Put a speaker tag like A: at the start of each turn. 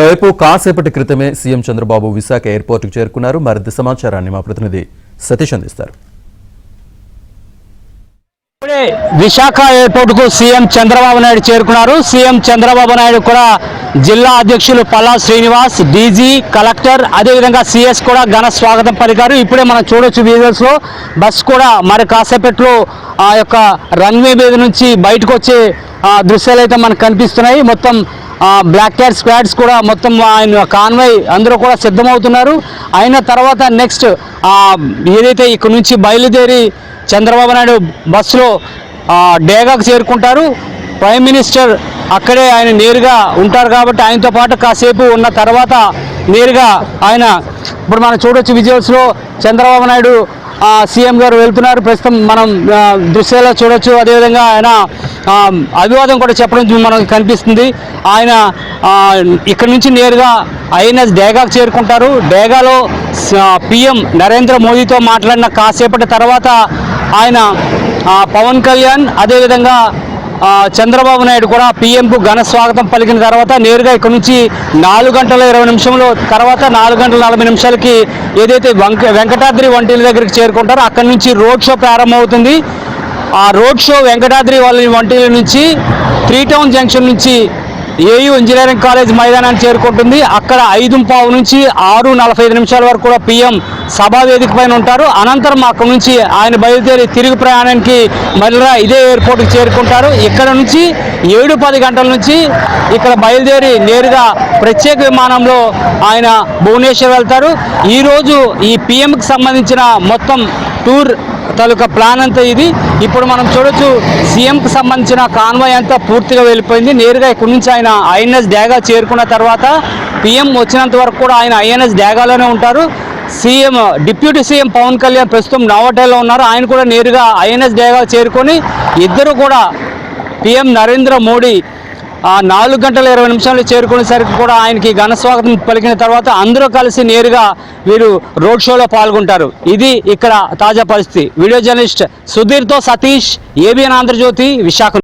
A: వైపు కాసేపటి క్రితమే సీఎం చంద్రబాబు విశాఖ ఎయిర్పోర్టుకు చేరుకున్నారు. మరింత సమాచారాన్ని మా ప్రతినిధి సతీష్ అందిస్తారు.
B: విశాఖ ఎయిర్పోర్టుకు సీఎం చంద్రబాబు నాయుడు చేరుకున్నారు. సీఎం చంద్రబాబు నాయుడు కూడా జిల్లా అధ్యక్షులు పల్లా శ్రీనివాస్, డీజీ, కలెక్టర్, అదేవిధంగా సీఎస్ కూడా ఘన స్వాగతం పలికారు. ఇప్పుడే మనం చూడొచ్చు విజువల్స్ లో బస్ కూడా మరి కాసేపట్లో ఆ యొక్క రన్వే మీద నుంచి బయటకు వచ్చే దృశ్యాలు అయితే మనకు కనిపిస్తున్నాయి. మొత్తం బ్లాక్ క్యాట్ స్క్వాడ్స్ కూడా మొత్తం ఆయన కాన్వాయ్ అందరూ కూడా సిద్ధమవుతున్నారు. అయిన తర్వాత నెక్స్ట్ ఏదైతే ఇక్కడ నుంచి బయలుదేరి చంద్రబాబు నాయుడు బస్సులో డేగాకు చేరుకుంటారు. ప్రైమ్ మినిస్టర్ అక్కడే ఆయన నేరుగా ఉంటారు కాబట్టి ఆయనతో పాటు కాసేపు ఉన్న తర్వాత నేరుగా ఆయన ఇప్పుడు మనం చూడొచ్చు విజువల్స్లో చంద్రబాబు నాయుడు సీఎం గారు వెళ్తున్నారు. ప్రస్తుతం మనం దృశ్యాల్లో చూడొచ్చు. అదేవిధంగా ఆయన అభివాదం కూడా చెప్పడం మనకు కనిపిస్తుంది. ఆయన ఇక్కడి నుంచి నేరుగా ఐఎన్ఎస్ డేగాకు చేరుకుంటారు. డేగాలో పిఎం నరేంద్ర మోదీతో మాట్లాడిన కాసేపటి తర్వాత ఆయన పవన్ కళ్యాణ్ అదేవిధంగా చంద్రబాబు నాయుడు కూడా పీఎంకు ఘన స్వాగతం పలికిన తర్వాత నేరుగా ఇక్కడ నుంచి 4 గంటల 20 నిమిషంలో తర్వాత 4 గంటల 40 నిమిషాలకి ఏదైతే వెంకటాద్రి వంటిల దగ్గరికి చేరుకుంటారో అక్కడి నుంచి రోడ్ షో ప్రారంభమవుతుంది. ఆ రోడ్ షో వెంకటాద్రి వంటిల నుంచి 3 టౌన్ జంక్షన్ నుంచి ఏయూ ఇంజనీరింగ్ కాలేజ్ మైదానాన్ని చేరుకుంటుంది. అక్కడ 5:15 నుంచి 6:45 నిమిషాల వరకు కూడా పీఎం సభా వేదిక పైన ఉంటారు. అనంతరం అక్కడ నుంచి ఆయన బయలుదేరి తిరుగు ప్రయాణానికి మళ్ళీ ఇదే ఎయిర్పోర్ట్కి చేరుకుంటారు. ఇక్కడ నుంచి 7-10 గంటల నుంచి ఇక్కడ బయలుదేరి నేరుగా ప్రత్యేక విమానంలో ఆయన భువనేశ్వర్ వెళ్తారు. ఈరోజు ఈ పీఎంకి సంబంధించిన మొత్తం టూర్ తాలూకా ప్లాన్ అంతా ఇది. ఇప్పుడు మనం చూడొచ్చు సీఎంకి సంబంధించిన కాన్వాయ్ అంతా పూర్తిగా వెళ్ళిపోయింది. నేరుగా ఇక్కడి నుంచి ఆయన ఐఎన్ఎస్ డేగా చేరుకున్న తర్వాత పీఎం వచ్చినంత వరకు కూడా ఆయన ఐఎన్ఎస్ డేగాలోనే ఉంటారు. CM deputy CM Pawan Kalyan ప్రస్తుతం నోవాటెల్లో ఉన్నారు. ఆయన కూడా నేరుగా ఐఎన్ఎస్ డేగా చేరుకొని ఇద్దరు కూడా పీఎం నరేంద్ర మోడీ 4 గంటల 20 నిమిషాలు చేరుకునేసరికి కూడా ఆయనకి ఘన స్వాగతం పలికిన తర్వాత అందరూ కలిసి నేరుగా వీరు రోడ్ షోలో పాల్గొంటారు. ఇది ఇక్కడ తాజా పరిస్థితి. Video journalist సుధీర్తో Satish, ABN Andhra Jyothi, Visakha.